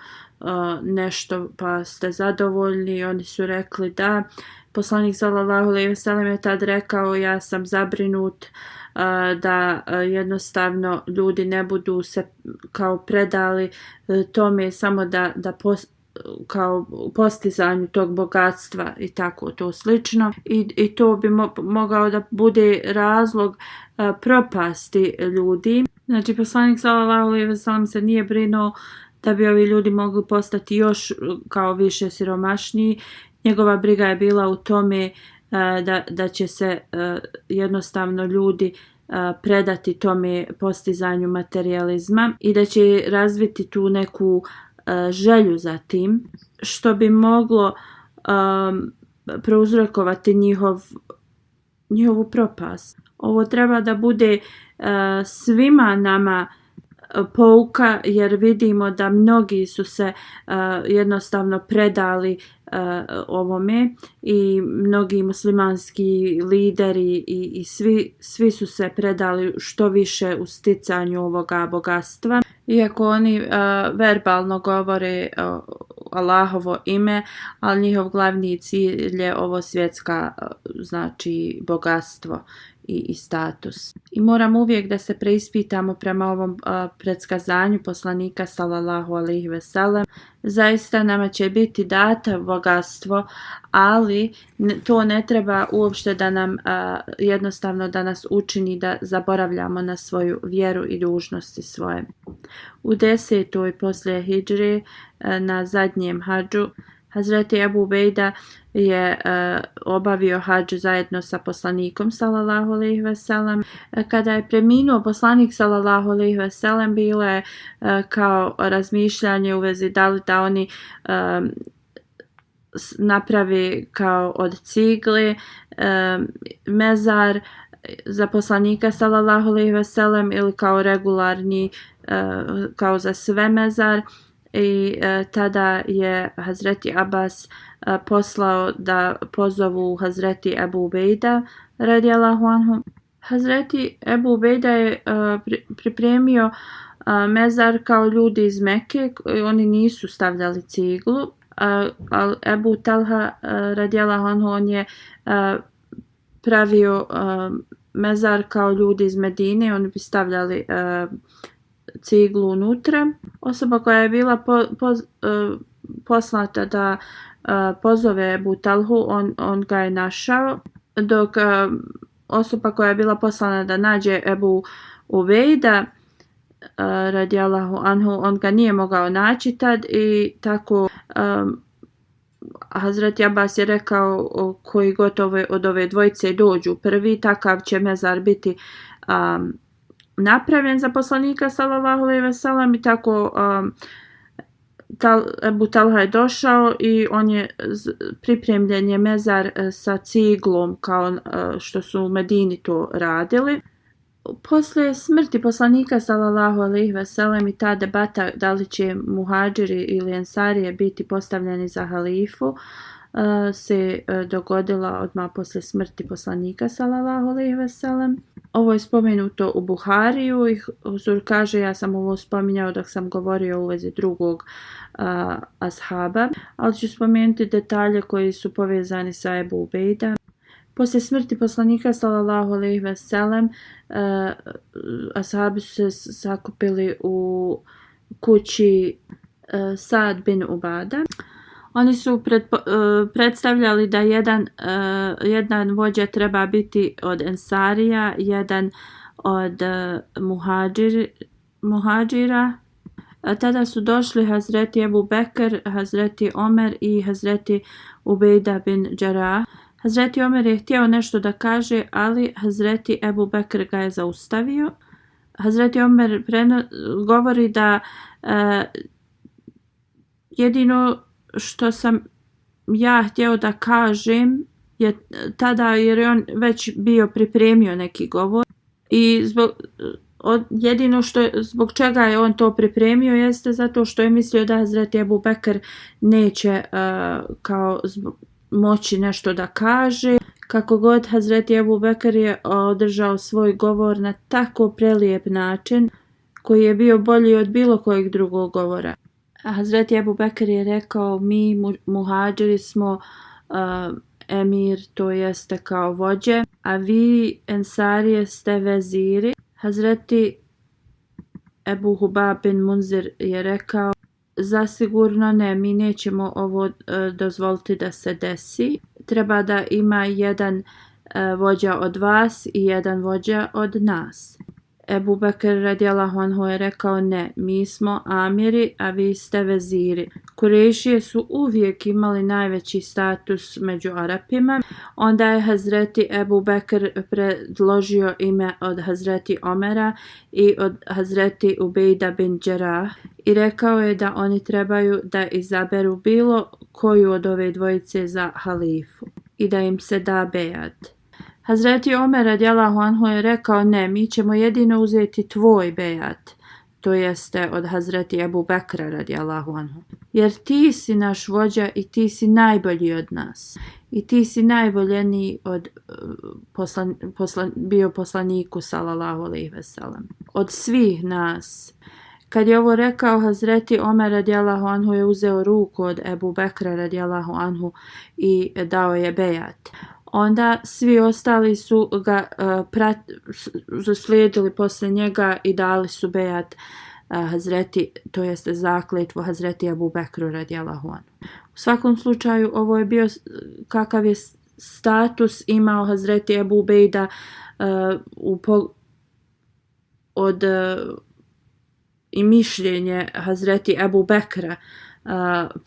nešto pa ste zadovoljni. Oni su rekli da. Poslanik sallallahu alejhi ve sellem je tad rekao: ja sam zabrinut da jednostavno ljudi ne budu se kao predali tome samo da kao postizanju tog bogatstva i tako to slično i to bi mogao da bude razlog propasti ljudi. Znači poslanik sallallahu alejhi ve sellem se nije brinuo da bi ovi ljudi mogli postati još kao više siromašniji. Njegova briga je bila u tome da će se jednostavno ljudi predati tome postizanju materijalizma i da će razviti tu neku želju za tim, što bi moglo prouzrokovati njihovu propast. Ovo treba da bude svima nama pouka, jer vidimo da mnogi su se jednostavno predali ovome i mnogi muslimanski lideri i svi su se predali što više u sticanju ovoga bogatstva. Iako oni verbalno govore Allahovo ime, ali njihov glavni cilj je ovo svjetska, znači bogatstvo i status. I moramo uvijek da se preispitamo prema ovom predskazanju poslanika sallallahu alejhi ve sellem. Zaista nama će biti data bogatstvo, ali to ne treba uopšte da nam jednostavno da nas učini da zaboravljamo na svoju vjeru i dužnosti svoje. U 10. poslije hidžre na zadnjem hadžu Hazreti Ebu Ubejda je obavio hadž zajedno sa poslanikom sallallahu alejhi ve sellem. Kada je preminuo poslanik sallallahu alejhi ve sellem, bilo je kao razmišljanje u vezi da li da oni napravi kao od cigle mezar za poslanika sallallahu alejhi ve sellem ili kao regularni kao za sve mezar. I tada je Hazreti Abbas poslao da pozovu Hazreti Ebu Ubejda radijallahu anhu. Hazreti Ebu Ubejda je pripremio mezar kao ljudi iz Mekke, oni nisu stavljali ciglu. Ebu Talha radijallahu anhu on je pravio mezar kao ljudi iz Medine, oni bi stavljali ciglu unutra. Osoba koja je bila poslata da pozove Ebu Talhu, on ga je našao, dok osoba koja je bila poslana da nađe Ebu Ubejda radijallahu anhu, on ga nije mogao naći tad i tako Hazreti Abbas je rekao koji gotovo od ove dvojice dođu prvi, takav će mezar biti napravljen za poslanika sallallahu alejhi ve sellem. I tako Ebu Talha je došao i on je pripremljen je mezar sa ciglom kao što su u Medini to radili. Poslije smrti poslanika sallallahu alejhi ve sellem i ta debata da li će muhadžiri ili ensarije biti postavljeni za halifu se dogodila odmah poslije smrti poslanika sallallahu alejhi ve sellem. Ovo je spomenuto u Buhariju i Huzur kaže, ja sam ovo spominjao dok sam govorio u vezi drugog ashaba, ali ću spomenuti detalje koji su povezani sa Ebu Ubejda. Poslije smrti poslanika sallallahu alejhi ve sellem ashabi su se sakupili u kući Sad bin Ubada. Oni su predstavljali da jedan vođa treba biti od ensarija, jedan od muhađira. Tada su došli Hazreti Ebu Bekr, Hazreti Omer i Hazreti Ubejda bin Džarah. Hazreti Omer je htio nešto da kaže, ali Hazreti Ebu Bekr ga je zaustavio. Hazreti Omer govori da jedino što sam ja htio da kažem je tada, jer je on već bio pripremio neki govor i jedino zbog čega je on to pripremio jeste zato što je mislio da Hazreti Ebu Bekr neće moći nešto da kaže. Kako god, Hazreti Ebu Bekr je održao svoj govor na tako prelijep način koji je bio bolji od bilo kojeg drugog govora. Hazreti Ebu Bekr je rekao, mi muhađiri smo emir, to jeste kao vođe, a vi ensarije ste veziri. Hazreti Ebu Hubab bin Munzir je rekao, zasigurno ne, mi nećemo ovo dozvoliti da se desi. Treba da ima jedan vođa od vas i jedan vođa od nas. Ebu Bekr radijallahu anhu je rekao ne, mi smo amiri, a vi ste veziri. Kurešije su uvijek imali najveći status među Arapima. Onda je Hazreti Ebu Bekr predložio ime od Hazreti Omera i od Hazreti Ubejda bin Đerah i rekao je da oni trebaju da izaberu bilo koju od ove dvojice za halifu i da im se da bejat. Hazreti Omer radijallahu anhu je rekao ne, mi ćemo jedino uzeti tvoj bejat, to jeste od Hazreti Ebu Bekra radijallahu anhu. Jer ti si naš vođa i ti si najbolji od nas. I ti si najvoljeniji od bio poslaniku sallallahu alejhi ve sellem. Od svih nas. Kad je ovo rekao, Hazreti Omer radijallahu anhu je uzeo ruku od Ebu Bekra radijallahu anhu i dao je bejat. Onda svi ostali su ga zaslijedili poslije njega i dali su bejat Hazreti, to jeste zakletvu Hazreti Ebu Bekru radijallahu anhu. U svakom slučaju ovo je bio kakav je status imao Hazreti Ebu Ubejda i mišljenje Hazreti Ebu Bekra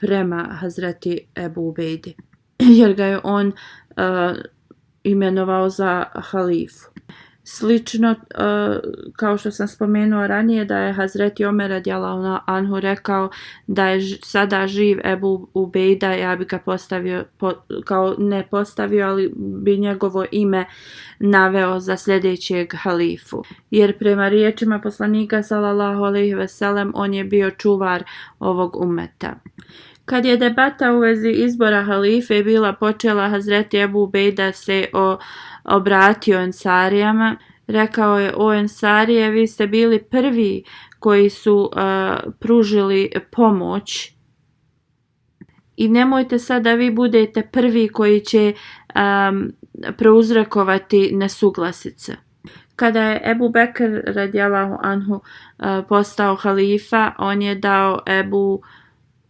prema Hazreti Ebu Ubejdi, jer ga je on imenovao za halifu. Slično kao što sam spomenuo ranije da je Hazreti Omer radijallahu anhu rekao da je sada živ Ebu Ubejda, ja bi ga postavio, ne postavio, ali bi njegovo ime naveo za sljedećeg halifu. Jer prema riječima poslanika sallallahu alejhi ve sellem on je bio čuvar ovog ummeta. Kad je debata u vezi izbora halife bila počela, Hazreti Ebu Ubejda se obratio Ensarijama. Rekao je: o Ensarije, vi ste bili prvi koji su pružili pomoć i nemojte sad da vi budete prvi koji će prouzrokovati nesuglasice. Kada je Ebu Bekr radijallahu anhu postao halifa, on je dao Ebu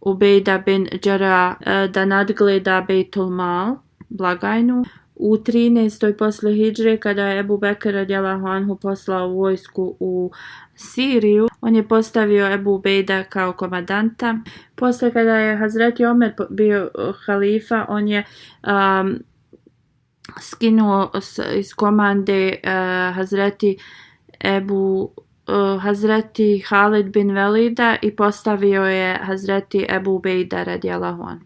Ubejda bin Đerah da nadgleda Bejtul Mal, blagajnu. U 13. posle hidžre, kada je Ebu Bekr radijallahu anhu poslao vojsku u Siriju, on je postavio Ebu Ubejda kao komandanta. Posle kada je Hazreti Omer bio halifa, on je skinuo iz komande Hazreti Halid bin Velida i postavio je Hazreti Ebu Ubejda radijallahu anhu.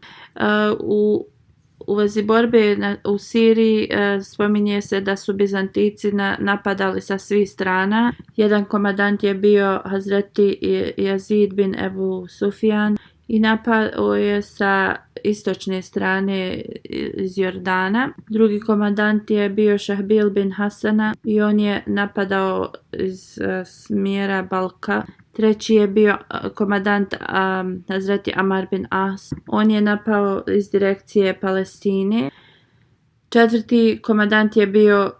U vezi borbe u Siriji spominje se da su Bizantici napadali sa svih strana. Jedan komandant je bio Hazreti Jazid bin Ebu Sufjan i napao je sa istočne strane iz Jordana. Drugi komandant je bio Šahbil bin Hasana i on je napadao iz smjera Balka. Treći je bio komandant Hazreti Amar bin As. On je napao iz direkcije Palestine. Četvrti komandant je bio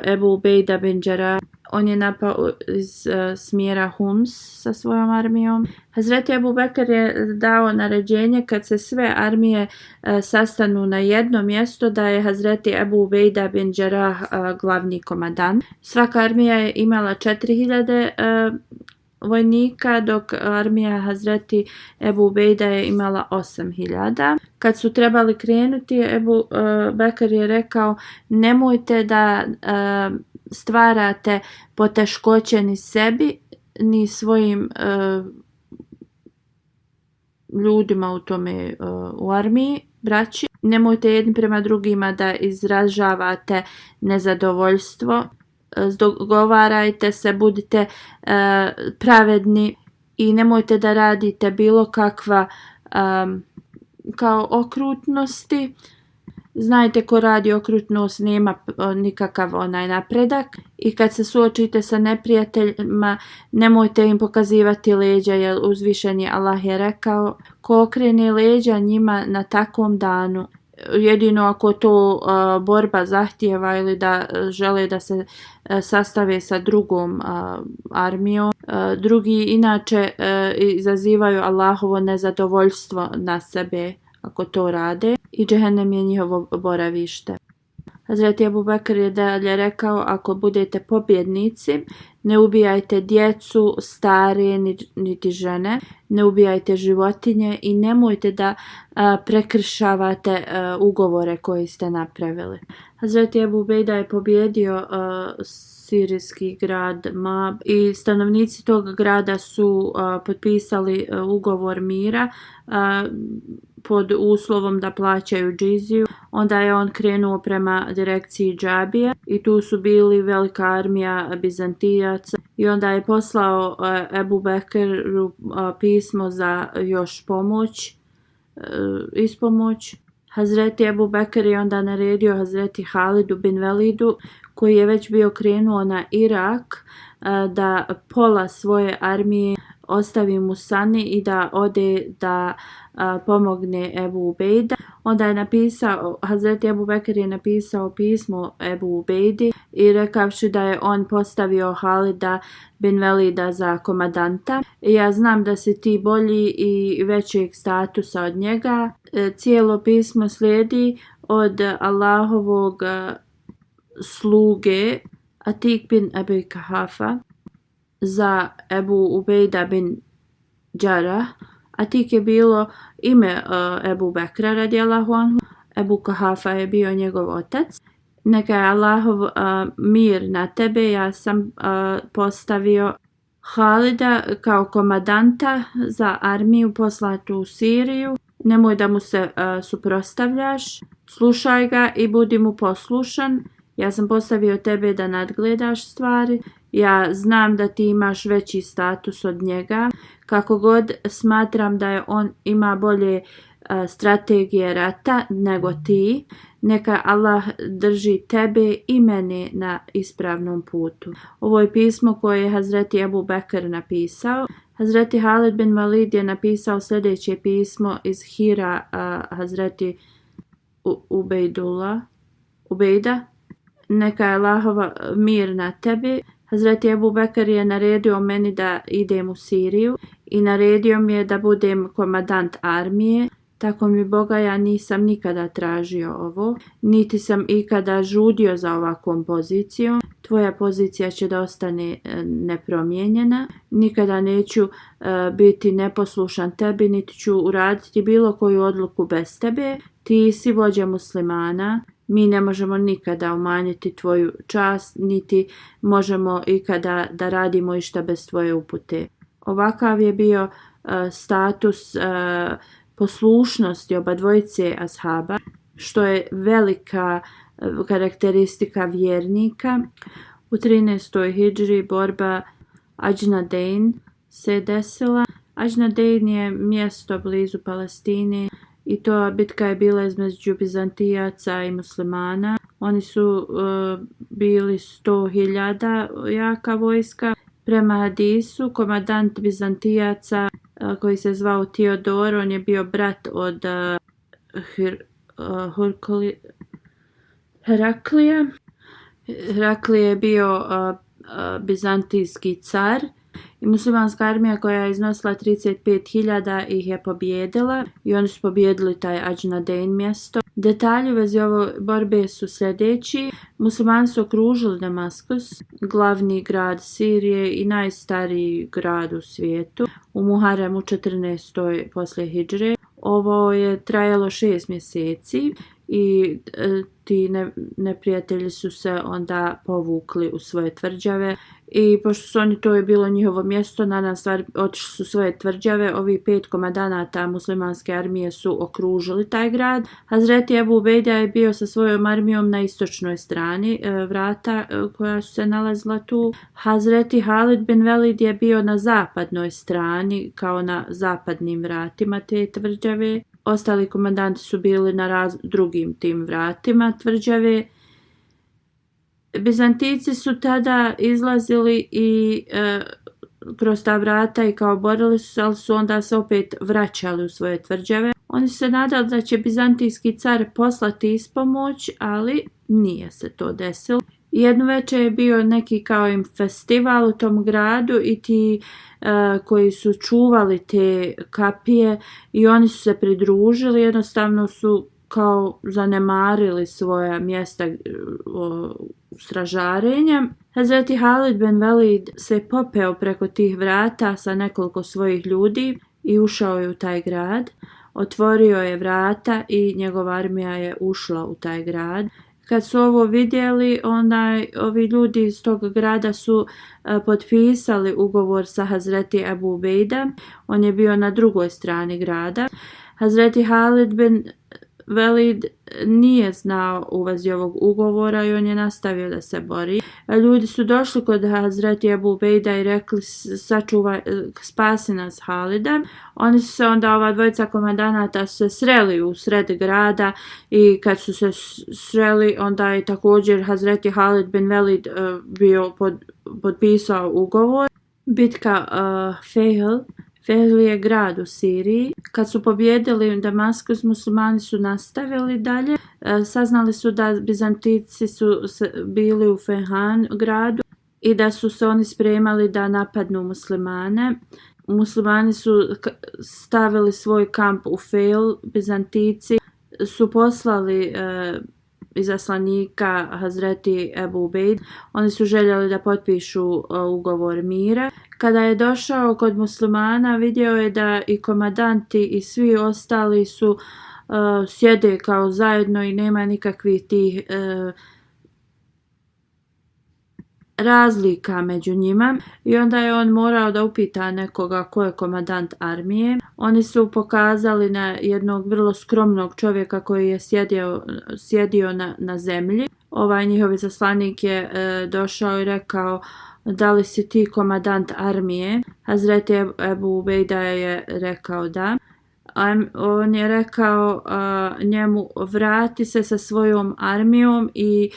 Ebu Ubejda bin Đerah. On je napao iz smjera Hums sa svojom armijom. Hazreti Ebu Bekr je dao naređenje kad se sve armije sastanu na jedno mjesto da je Hazreti Ebu Ubejda bin Đerah glavni komandant. Svaka armija je imala 4000 vojnika, dok armija Hazreti Ebu Ubejda je imala 8000. Kad su trebali krenuti, Ebu Bekr je rekao: nemojte da stvarate poteškoće ni sebi ni svojim ljudima u armiji, braći. Nemojte jedni prema drugima da izražavate nezadovoljstvo. Dogovarajte se, budite pravedni i nemojte da radite bilo kakva kao okrutnosti. Znajte, ko radi okrutnost nema nikakav napredak i kad se suočite sa neprijateljima nemojte im pokazivati leđa, jer uzvišeni Allah je rekao: ko okrene leđa njima na takvom danu, jedino ako to borba zahtijeva ili da žele da se sastave sa drugom armijom. Drugi inače izazivaju Allahovo nezadovoljstvo na sebe ako to rade i džehennem je njihovo boravište. Hazreti Ebu Bekr je dalje rekao, ako budete pobjednici, ne ubijajte djecu, stare, niti žene, ne ubijajte životinje i nemojte da prekršavate ugovore koje ste napravili. Hazreti Ebu Ubejda je pobjedio sirijski grad Mab i stanovnici tog grada su potpisali ugovor mira pod uslovom da plaćaju džiziju. Onda je on krenuo prema direkciji Džabije i tu su bili velika armija Bizantijaca i onda je poslao Ebu Bekru pismo za još pomoć, ispomoć. Hazreti Ebu Bekr je onda naredio Hazreti Halidu bin Velidu, koji je već bio krenuo na Irak, da pola svoje armije ostavi Musani i da ode da pomogne Ebu Ubejda. Onda je napisao, Hazreti Ebu Bekr je napisao pismo Ebu Ubejdi i rekavši da je on postavio Halida bin Velida za komadanta. Ja znam da si ti bolji i većeg statusa od njega. Cijelo pismo slijedi od Allahovog sluge Atik bin Abi Kahafa za Ebu Ubejda bin Džarah. Atik je bilo ime Ebu Bekra radijallahu anhu. Ebu Kahafa je bio njegov otac. Neka je Allahov mir na tebe. Ja sam postavio Halida kao komadanta za armiju poslatu u Siriju. Nemoj da mu se suprotstavljaš. Slušaj ga i budi mu poslušan. Ja sam postavio tebe da nadgledaš stvari. Ja znam da ti imaš veći status od njega. Kako god smatram da je on ima bolje strategije rata nego ti, neka Allah drži tebe i mene na ispravnom putu. Ovo je pismo koje je Hazreti Ebu Bekr napisao. Hazreti Halid bin Walid je napisao sljedeće pismo iz Hira Hazreti Ubejda. Neka je Allahova mir na tebi. Hazreti Ebu Bekr je naredio meni da idem u Siriju i naredio mi je da budem komadant armije. Tako mi Boga, ja nisam nikada tražio ovo, niti sam ikada žudio za ovakvom pozicijom. Tvoja pozicija će da ostane nepromijenjena. Nikada neću biti neposlušan tebi, niti ću uraditi bilo koju odluku bez tebe. Ti si vođa muslimana. Mi ne možemo nikada umanjiti tvoju čast, niti možemo ikada da radimo išta bez tvoje upute. Ovakav je bio status poslušnosti oba dvojice ashaba, što je velika karakteristika vjernika. U 13. hidžri borba Ađnadein se desila. Ađnadein je mjesto blizu Palestine i to bitka je bila između Bizantijaca i muslimana. Oni su bili 100.000 jaka vojska. Prema hadisu, komadant Bizantijaca koji se zvao Teodor, on je bio brat od Heraklija. Heraklije je bio bizantijski car i muslimanska armija koja je iznosila 35.000 ih je pobjedila i oni su pobjedili taj Ađnadein mjesto. Detalji u vezi ove borbe su sljedeći. Muslimani su okružili Damaskus, glavni grad Sirije i najstariji grad u svijetu, u Muharremu 14. poslije hidžre. Ovo je trajalo 6 mjeseci i ti neprijatelji su se onda povukli u svoje tvrđave i pošto su oni, to je bilo njihovo mjesto, na stvar otišli su svoje tvrđave. Ovi 5 komandanata muslimanske armije su okružili taj grad. Hazreti Ebu Ubejda je bio sa svojom armijom na istočnoj strani vrata koja su se nalazila tu. Hazreti Halid bin Velid je bio na zapadnoj strani, kao na zapadnim vratima te tvrđave. Ostali komandanti su bili na drugim tim vratima tvrđave. Bizantijci su tada izlazili i kroz ta vrata i kao borili su se, ali su onda se opet vraćali u svoje tvrđave. Oni su se nadali da će bizantijski car poslati ispomoć, ali nije se to desilo. Jednu večer je bio neki kao im festival u tom gradu i ti koji su čuvali te kapije i oni su se pridružili, jednostavno su kao zanemarili svoja mjesta stražarenja. Hazreti Halid bin Velid se popeo preko tih vrata sa nekoliko svojih ljudi i ušao je u taj grad. Otvorio je vrata i njegova armija je ušla u taj grad. Kad su ovo vidjeli, ovi ljudi iz tog grada su potpisali ugovor sa Hazreti Ebu Ubejda. On je bio na drugoj strani grada. Hazreti Halid bin Velid nije znao u vezi ovog ugovora i on je nastavio da se bori. Ljudi su došli kod Hazreti Ebu Ubejda i rekli spasi nas Halida. Oni su se onda, ova dvojica komandanata se sreli u sred grada i kad su se sreli onda je također Hazreti Halid bin Velid bio potpisao ugovor. Bitka Fehl je grad u Siriji. Kad su pobjedili Damaskus, muslimani su nastavili dalje. Saznali su da Bizantici su bili u Fehan gradu i da su se oni spremali da napadnu muslimane. Muslimani su stavili svoj kamp u Fehl. Bizantici su poslali izaslanika Hazreti Ebu Ubejd. Oni su željeli da potpišu ugovor mira. Kada je došao kod muslimana, vidio je da i komandanti i svi ostali su sjede kao zajedno i nema nikakvih tih razlika među njima i onda je on morao da upita nekoga ko je komandant armije. Oni su pokazali na jednog vrlo skromnog čovjeka koji je sjedio na zemlji. Ovaj njihov izaslanik je došao i rekao: da li si ti komandant armije? Hazreti Ebu Ubejda je rekao da. On je rekao njemu: vrati se sa svojom armijom i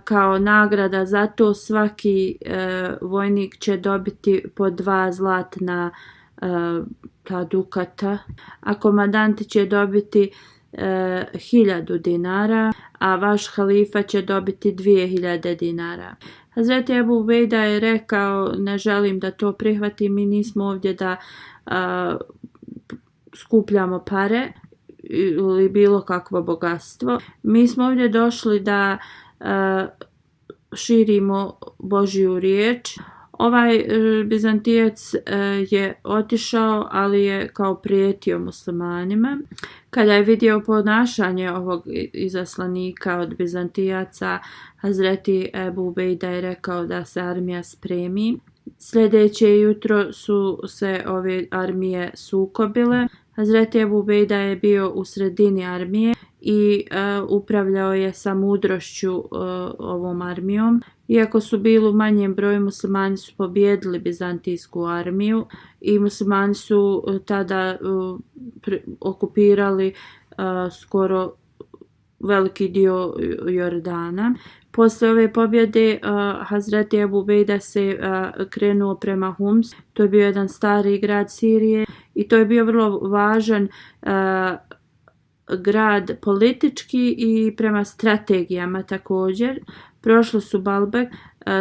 kao nagrada za to svaki vojnik će dobiti po 2 zlatna dukata, a komandanti će dobiti 1000 dinara, a vaš halifa će dobiti 2000 dinara. Hazreti Ebu Ubejda je rekao: ne želim da to prihvatim, mi nismo ovdje da skupljamo pare ili bilo kakvo bogatstvo. Mi smo ovdje došli da širimo Božju riječ. Ovaj Bizantijac je otišao, ali je kao prijetio muslimanima. Kada je vidio ponašanje ovog izaslanika od Bizantijaca, Hazreti Ebu Ubejda je rekao da se armija spremi. Sljedeće jutro su se ove armije sukobile. Hazreti Ebu Ubejda je bio u sredini armije i upravljao je sa mudrošću ovom armijom. Iako su bili u manjem broju, muslimani su pobjedili bizantijsku armiju i muslimani su tada okupirali skoro veliki dio Jordana. Poslije ove pobjede Hazreti Ebu Ubejda se krenuo prema Hums. To je bio jedan stari grad Sirije i to je bio vrlo važan grad politički i prema strategijama također. Prošli su Balbek,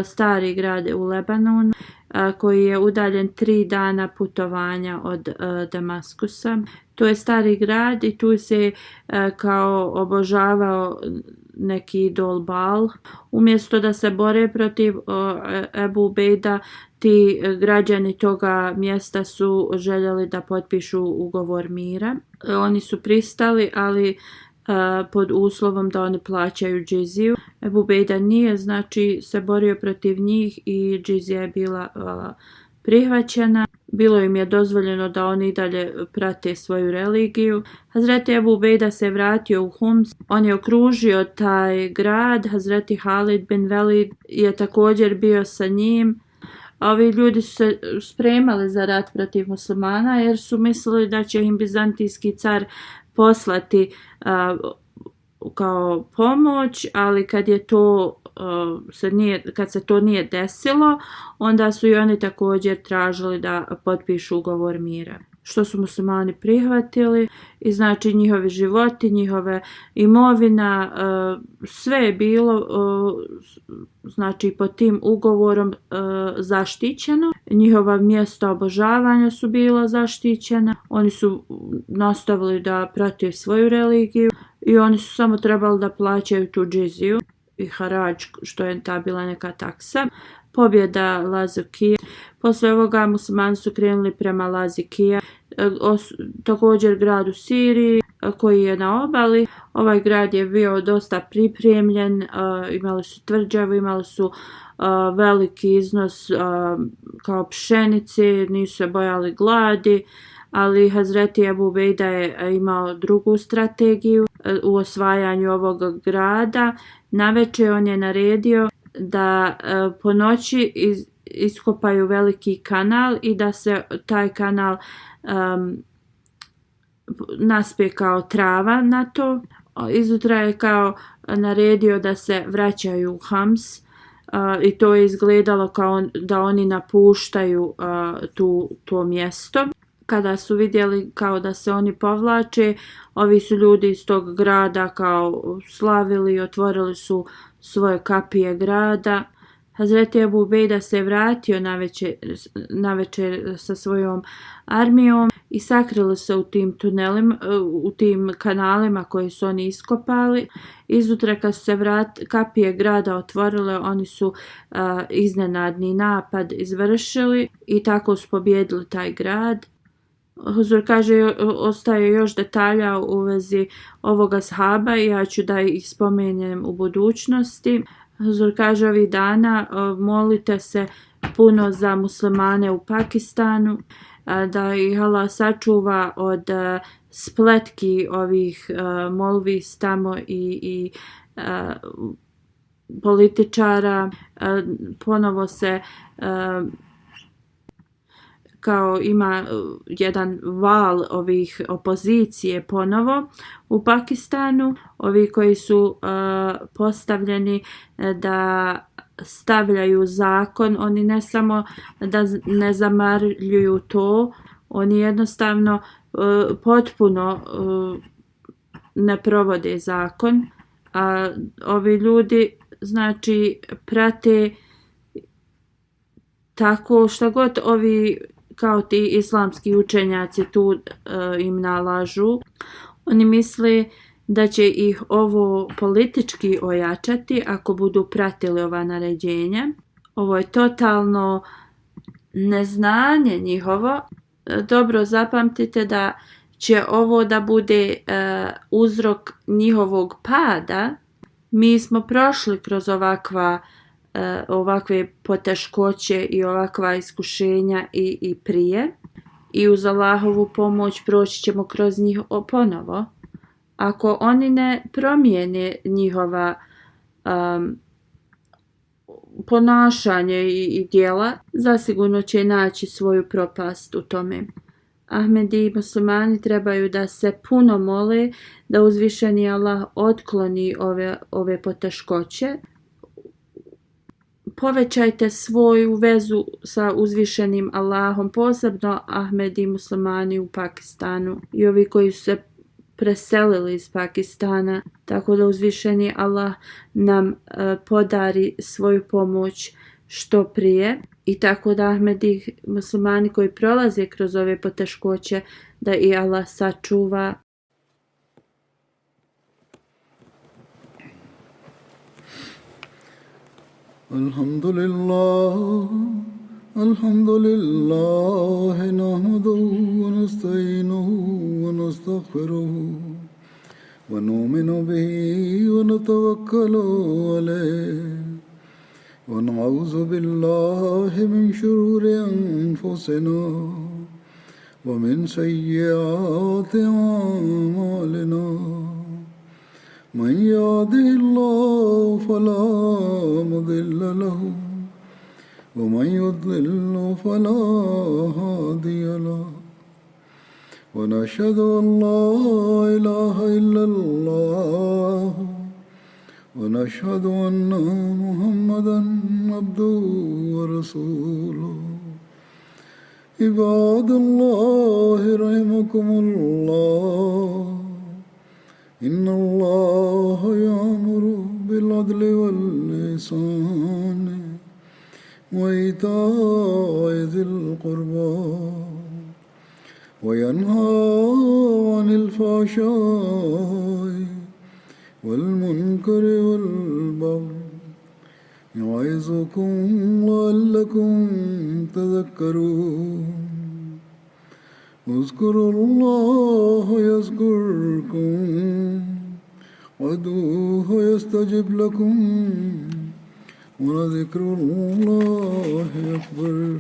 stari grad u Lebanonu, koji je udaljen 3 dana putovanja od Damaskusa. To je stari grad i tu se kao obožavao neki idol Baal. Umjesto da se bore protiv Ebu Ubejda, ti građani toga mjesta su željeli da potpišu ugovor mira. Oni su pristali, ali pod uslovom da oni plaćaju džiziju. Ebu Ubejda nije se borio protiv njih i džizija je bila prihvaćena. Bilo im je dozvoljeno da oni i dalje prate svoju religiju. Hazreti Ebu Ubejda se vratio u Hums. On je okružio taj grad. Hazreti Halid bin Velid je također bio sa njim. Ovi ljudi su se spremali za rat protiv muslimana jer su mislili da će im bizantijski car poslati kao pomoć, ali kad se to nije desilo, onda su i oni također tražili da potpišu ugovor mira. Što su muslimani prihvatili i znači njihovi životi, njihove imovina, sve je bilo znači pod tim ugovorom zaštićeno. Njihova mjesta obožavanja su bila zaštićena. Oni su nastavili da prate svoju religiju. i oni su samo trebali da plaćaju tu džiziju i harač, što je ta bila neka taksa. Pobjeda Lazikija. Posle ovoga muslimani su krenuli prema Lazikija, također grad u Siriji koji je na obali. Ovaj grad je bio dosta pripremljen, imali su tvrđavu, imali su veliki iznos kao pšenice, nisu se bojali gladi, ali Hazreti Ebu Ubejda je imao drugu strategiju u osvajanju ovog grada. Navečer on je naredio da po noći iskopaju veliki kanal i da se taj kanal naspe kao trava na to. Izutra je kao naredio da se vraćaju u Hams i to je izgledalo kao da oni napuštaju to mjesto. Kada su vidjeli kao da se oni povlače, ovi su ljudi iz tog grada kao slavili i otvorili su svoje kapije grada. Hazreti Ebu Ubejda se vratio navečer sa svojom armijom i sakrili se u tim tunelima, u tim kanalima koji su oni iskopali. Izutra kad su se kapije grada otvorile, oni su iznenadni napad izvršili i tako su pobjedili taj grad. Huzur kaže, ostaje još detalja u vezi ovoga ashaba i ja ću da ih spomenem u budućnosti. Huzur kaže, ovih dana molite se puno za muslimane u Pakistanu, da ih Allah sačuva od spletki ovih molvi tamo i političara. Ponovo se kao ima jedan val ovih opozicije ponovo u Pakistanu, ovi koji su postavljeni da stavljaju zakon, oni ne samo da ne zamarljuju to, oni jednostavno potpuno ne provode zakon, a ovi ljudi znači prate tako šta god ovi kao ti islamski učenjaci tu im nalažu. Oni misle da će ih ovo politički ojačati ako budu pratili ova naređenja. Ovo je totalno neznanje njihovo. Dobro zapamtite da će ovo da bude uzrok njihovog pada. Mi smo prošli kroz ovakve poteškoće i ovakva iskušenja i prije i uz Allahovu pomoć proći ćemo kroz njih ponovo. Ako oni ne promijene njihova ponašanje i djela, zasigurno će naći svoju propast u tome. Ahmedi i muslimani trebaju da se puno mole da uzvišeni Allah otkloni ove poteškoće. Povećajte svoju vezu sa uzvišenim Allahom, posebno Ahmedi i muslimani u Pakistanu i ovi koji su se preselili iz Pakistana, tako da uzvišeni Allah nam podari svoju pomoć što prije i tako da Ahmedi i muslimani koji prolaze kroz ove poteškoće da i Allah sačuva. Alhamdulillah, nahmaduhu wa nasta'inuhu wa nastaghfiruhu wa nu'minu bihi wa natawakkalu alayhi wa na'udhu billahi min shururi anfusina wa min sayyiati a'malina. من يهده الله فلا مضل له ومن يضلل فلا هادي له ونشهد أن لا إله إلا الله ونشهد أن محمدا عبده ورسوله. عباد الله رحمكم الله، إن الله يأمر بالعدل والإحسان وإيتاء ذي القربى وينهى عن الفحشاء والمنكر والبغي يعظكم لعلكم تذكرون اذكروا الله يذكركم وادعوه يستجب لكم ولذكر الله أكبر